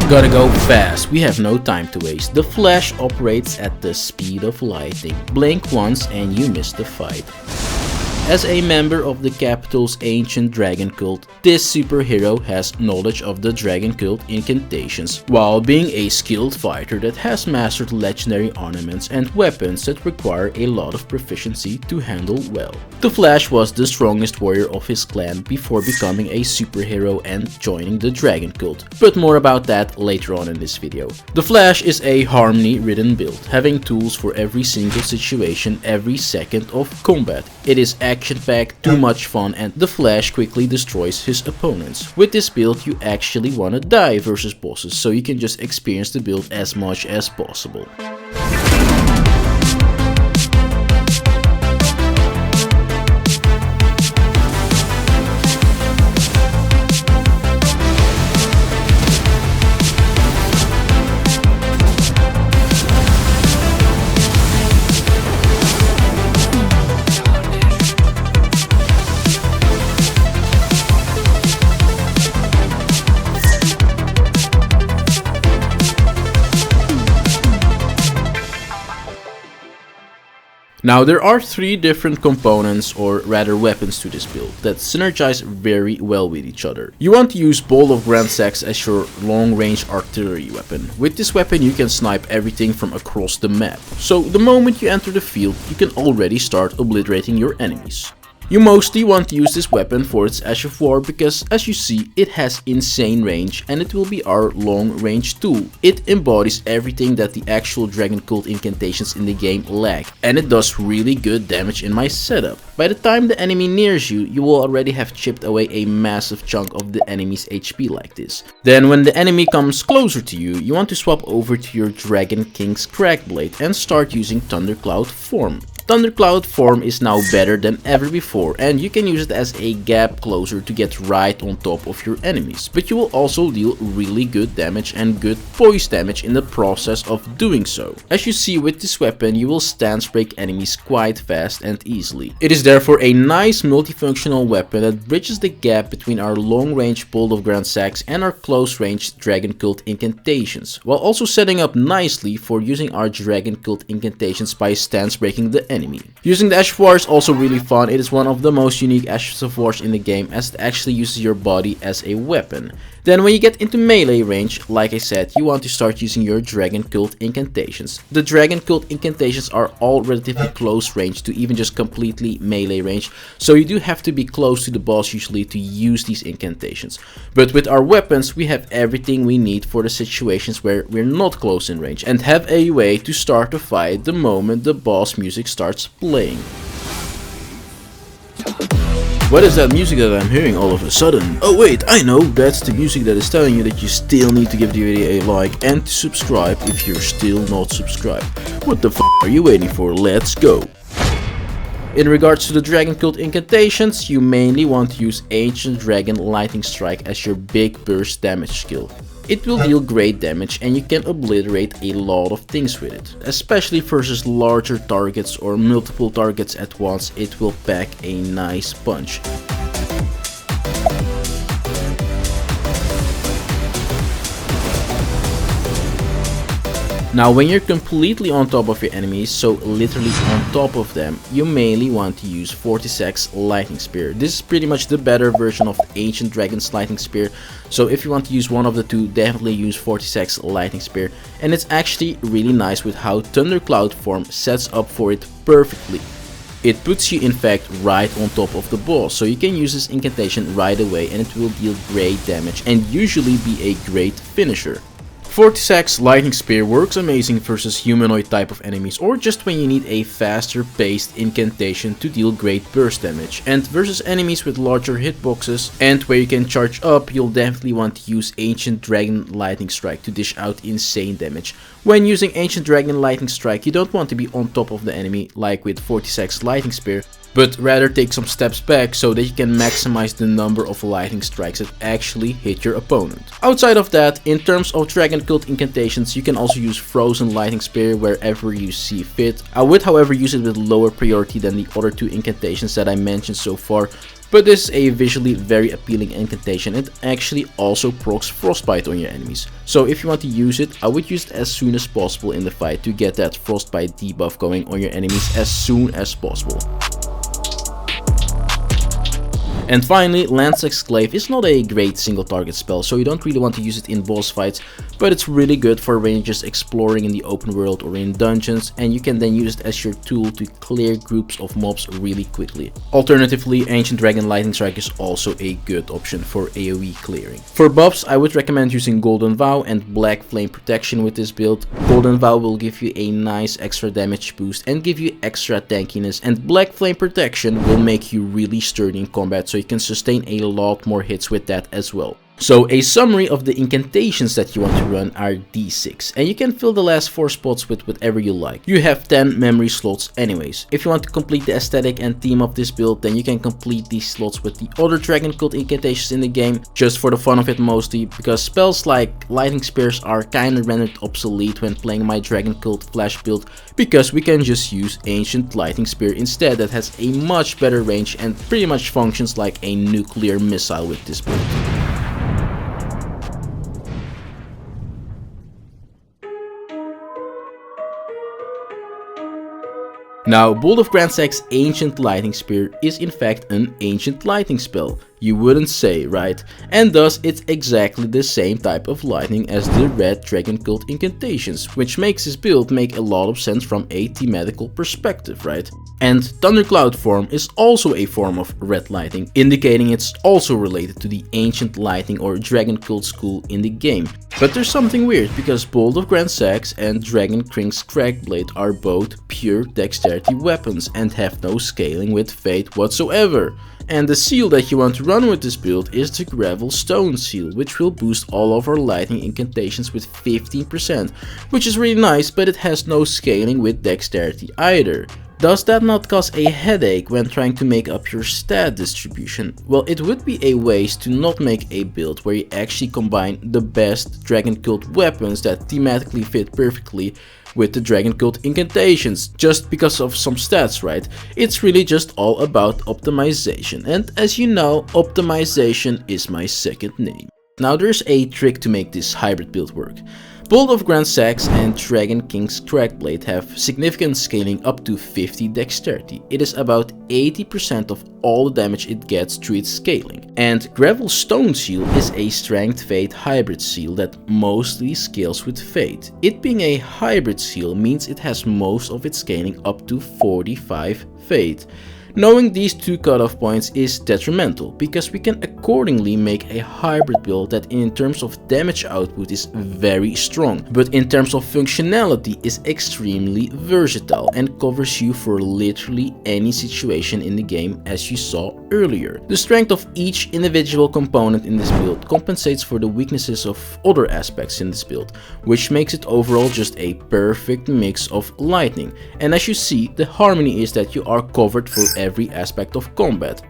Gotta go fast, we have no time to waste. The Flash operates at the speed of lightning. Blink once and you miss the fight. As a member of the capital's ancient dragon cult, this superhero has knowledge of the dragon cult incantations, while being a skilled fighter that has mastered legendary ornaments and weapons that require a lot of proficiency to handle well. The Flash was the strongest warrior of his clan before becoming a superhero and joining the dragon cult, but more about that later on in this video. The Flash is a harmony-ridden build, having tools for every single situation every second of combat. It is action-packed, too much fun, and the Flash quickly destroys his opponents. With this build you actually wanna die versus bosses, so you can just experience the build as much as possible. Now there are three different components, or rather weapons, to this build that synergize very well with each other. You want to use Bolt of Gransax as your long-range artillery weapon. With this weapon you can snipe everything from across the map, so the moment you enter the field you can already start obliterating your enemies. You mostly want to use this weapon for its Ash of War because, as you see, it has insane range and it will be our long range tool. It embodies everything that the actual Dragon Cult incantations in the game lack, and it does really good damage in my setup. By the time the enemy nears you, you will already have chipped away a massive chunk of the enemy's HP like this. Then when the enemy comes closer to you, you want to swap over to your Dragon King's Cragblade and start using Thundercloud form. Thundercloud form is now better than ever before, and you can use it as a gap closer to get right on top of your enemies, but you will also deal really good damage and good poise damage in the process of doing so. As you see, with this weapon you will stance break enemies quite fast and easily. It is therefore a nice multifunctional weapon that bridges the gap between our long range Bolt of Gransax and our close range Dragon Cult incantations, while also setting up nicely for using our Dragon Cult incantations by stance breaking the enemy. Using the Ash of War is also really fun. It is one of the most unique Ashes of Wars in the game, as it actually uses your body as a weapon. Then when you get into melee range, like I said, you want to start using your Dragon Cult incantations. The Dragon Cult incantations are all relatively close range to even just completely melee range, so you do have to be close to the boss usually to use these incantations. But with our weapons we have everything we need for the situations where we're not close in range, and have a way to start the fight the moment the boss music starts playing. What is that music that I'm hearing all of a sudden? Oh wait, I know, that's the music that is telling you that you still need to give the video a like and to subscribe if you're still not subscribed. What the f are you waiting for? Let's go! In regards to the Dragon Cult incantations, you mainly want to use Ancient Dragon Lightning Strike as your big burst damage skill. It will deal great damage and you can obliterate a lot of things with it. Especially versus larger targets or multiple targets at once, it will pack a nice punch. Now when you're completely on top of your enemies, so literally on top of them, you mainly want to use Fortissax Lightning Spear. This is pretty much the better version of Ancient Dragon's Lightning Spear, so if you want to use one of the two, definitely use Fortissax Lightning Spear. And it's actually really nice with how Thundercloud form sets up for it perfectly. It puts you in fact right on top of the boss, so you can use this incantation right away and it will deal great damage and usually be a great finisher. Fortissax Lightning Spear works amazing versus humanoid type of enemies, or just when you need a faster paced incantation to deal great burst damage. And versus enemies with larger hitboxes and where you can charge up, you'll definitely want to use Ancient Dragon Lightning Strike to dish out insane damage. When using Ancient Dragon Lightning Strike, you don't want to be on top of the enemy like with Fortissax Lightning Spear, but rather take some steps back so that you can maximize the number of lightning strikes that actually hit your opponent. Outside of that, in terms of Dragon Cult incantations, you can also use Frozen Lightning Spear wherever you see fit. I would however use it with lower priority than the other two incantations that I mentioned so far, but this is a visually very appealing incantation and actually also procs Frostbite on your enemies. So if you want to use it, I would use it as soon as possible in the fight to get that Frostbite debuff going on your enemies as soon as possible. And finally, Lansseax Glaive is not a great single target spell, so you don't really want to use it in boss fights, but it's really good for when you're just exploring in the open world or in dungeons, and you can then use it as your tool to clear groups of mobs really quickly. Alternatively, Ancient Dragon Lightning Strike is also a good option for AoE clearing. For buffs, I would recommend using Golden Vow and Black Flame Protection with this build. Golden Vow will give you a nice extra damage boost and give you extra tankiness, and Black Flame Protection will make you really sturdy in combat, so you can sustain a lot more hits with that as well. So a summary of the incantations that you want to run are these 6, and you can fill the last 4 spots with whatever you like. You have 10 memory slots anyways. If you want to complete the aesthetic and theme of this build, then you can complete these slots with the other Dragon Cult incantations in the game, just for the fun of it mostly, because spells like Lightning Spears are kinda rendered obsolete when playing my Dragon Cult Flash build, because we can just use Ancient Lightning Spear instead that has a much better range and pretty much functions like a nuclear missile with this build. Now, Bolt of Gransax Ancient Lightning Spear is in fact an Ancient Lightning spell. You wouldn't say, right? And thus it's exactly the same type of lightning as the red Dragon Cult incantations, which makes this build make a lot of sense from a thematical perspective, right? And Thundercloud form is also a form of red lightning, indicating it's also related to the Ancient Lightning or Dragon Cult school in the game. But there's something weird, because Bolt of Gransax and Dragon King's Cragblade are both pure dexterity weapons and have no scaling with fate whatsoever. And the seal that you want to run with this build is the Gravel Stone seal, which will boost all of our lightning incantations with 15%, which is really nice, but it has no scaling with dexterity either. Does that not cause a headache when trying to make up your stat distribution? Well, it would be a waste to not make a build where you actually combine the best Dragon Cult weapons that thematically fit perfectly with the Dragon Cult incantations, just because of some stats, right? It's really just all about optimization, and as you know, optimization is my second name. Now there's a trick to make this hybrid build work. Bolt of Gransax and Dragon King's Cragblade have significant scaling up to 50 dexterity. It is about 80% of all the damage it gets through its scaling. And Gravel Stone Seal is a Strength Fate hybrid seal that mostly scales with Fate. It being a hybrid seal means it has most of its scaling up to 45 Fate. Knowing these two cutoff points is detrimental, because we can accordingly make a hybrid build that in terms of damage output is very strong, but in terms of functionality is extremely versatile and covers you for literally any situation in the game, as you saw earlier. The strength of each individual component in this build compensates for the weaknesses of other aspects in this build, which makes it overall just a perfect mix of lightning. And as you see, the harmony is that you are covered for every aspect of combat.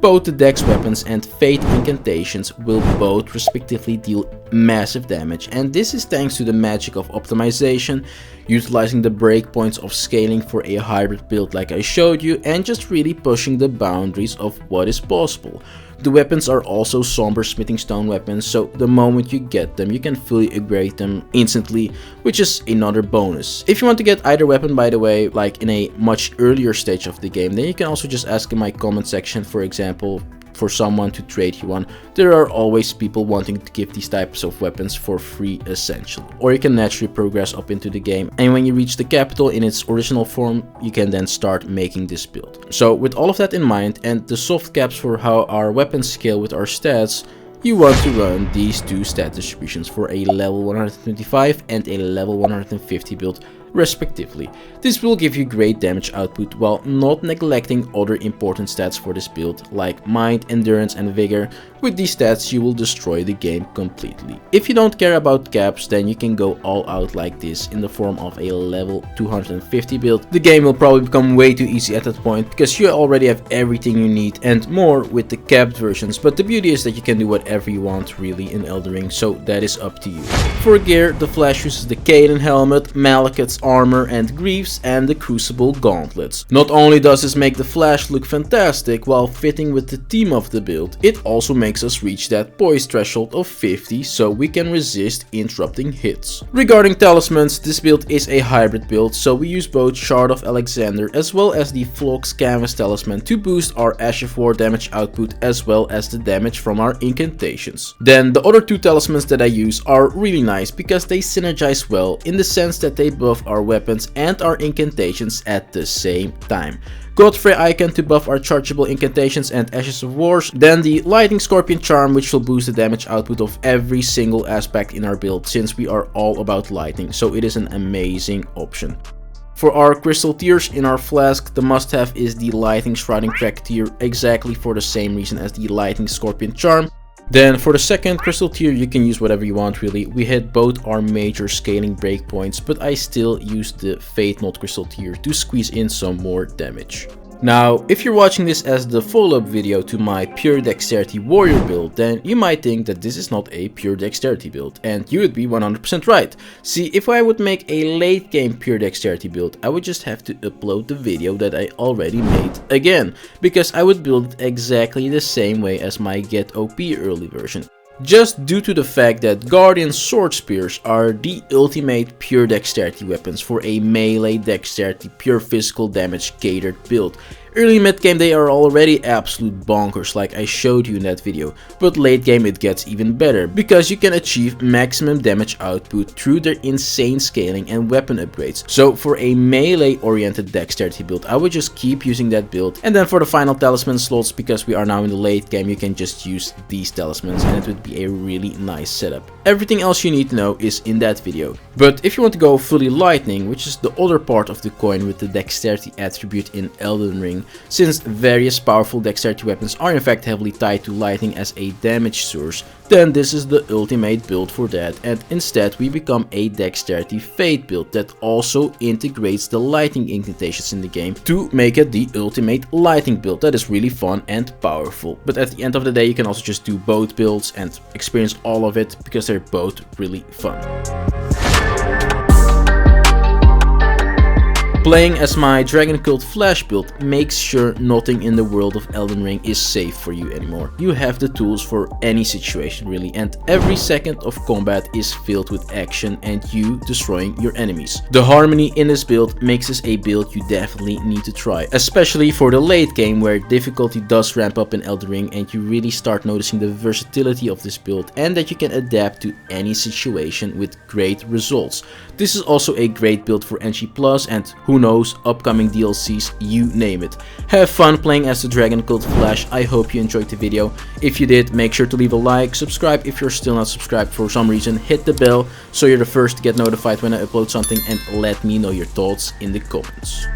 Both the DEX weapons and Fate incantations will both respectively deal massive damage, and this is thanks to the magic of optimization, utilizing the breakpoints of scaling for a hybrid build like I showed you, and just really pushing the boundaries of what is possible. The weapons are also somber smithing stone weapons, so the moment you get them, you can fully upgrade them instantly, which is another bonus. If you want to get either weapon, by the way, like in a much earlier stage of the game, then you can also just ask in my comment section, for example, for someone to trade you one. There are always people wanting to give these types of weapons for free essentially. Or you can naturally progress up into the game, and when you reach the capital in its original form, you can then start making this build. So with all of that in mind, and the soft caps for how our weapons scale with our stats, you want to run these two stat distributions for a level 125 and a level 150 build respectively. This will give you great damage output while not neglecting other important stats for this build like mind, endurance and vigor. With these stats you will destroy the game completely. If you don't care about caps, then you can go all out like this in the form of a level 250 build. The game will probably become way too easy at that point because you already have everything you need and more with the capped versions, but the beauty is that you can do whatever you want really in Elden Ring, so that is up to you. For gear, the Flash uses the Caden helmet, Malekith's armor and greaves, and the Crucible gauntlets. Not only does this make the Flash look fantastic while fitting with the theme of the build, it also makes us reach that poise threshold of 50 so we can resist interrupting hits. Regarding talismans, this build is a hybrid build, so we use both Shard of Alexander as well as the Phlox Canvas talisman to boost our Ash of War damage output as well as the damage from our incantations. Then the other two talismans that I use are really nice because they synergize well in the sense that they buff our weapons and our incantations at the same time. Godfrey Icon to buff our chargeable incantations and Ashes of Wars, then the Lightning Scorpion Charm, which will boost the damage output of every single aspect in our build since we are all about lightning, so it is an amazing option. For our crystal tiers in our flask, the must-have is the Lightning Shrouding Crack tier, exactly for the same reason as the Lightning Scorpion Charm. Then for the second crystal tier you can use whatever you want really. We hit both our major scaling breakpoints, but I still use the Fate Knot crystal tier to squeeze in some more damage. Now, if you're watching this as the follow-up video to my pure dexterity warrior build, then you might think that this is not a pure dexterity build, and you would be 100% right. See, if I would make a late game pure dexterity build, I would just have to upload the video that I already made again, because I would build it exactly the same way as my Get OP early version. Just due to the fact that Guardian Sword Spears are the ultimate pure dexterity weapons for a melee dexterity pure physical damage catered build. Early mid game they are already absolute bonkers like I showed you in that video, but late game it gets even better because you can achieve maximum damage output through their insane scaling and weapon upgrades. So for a melee oriented dexterity build I would just keep using that build, and then for the final talisman slots, because we are now in the late game, you can just use these talismans and it would be a really nice setup. Everything else you need to know is in that video. But if you want to go fully lightning, which is the other part of the coin with the dexterity attribute in Elden Ring, since various powerful dexterity weapons are in fact heavily tied to lightning as a damage source, then this is the ultimate build for that, and instead we become a dexterity fate build that also integrates the lightning incantations in the game to make it the ultimate lightning build that is really fun and powerful. But at the end of the day you can also just do both builds and experience all of it because they're both really fun. Playing as my Dragon Cult Flash build makes sure nothing in the world of Elden Ring is safe for you anymore. You have the tools for any situation really, and every second of combat is filled with action and you destroying your enemies. The harmony in this build makes this a build you definitely need to try, especially for the late game where difficulty does ramp up in Elden Ring and you really start noticing the versatility of this build and that you can adapt to any situation with great results. This is also a great build for NG+, and who knows, upcoming DLCs, you name it. Have fun playing as the Dragon Cult Flash. I hope you enjoyed the video. If you did, make sure to leave a like, subscribe if you're still not subscribed for some reason, hit the bell so you're the first to get notified when I upload something, and let me know your thoughts in the comments.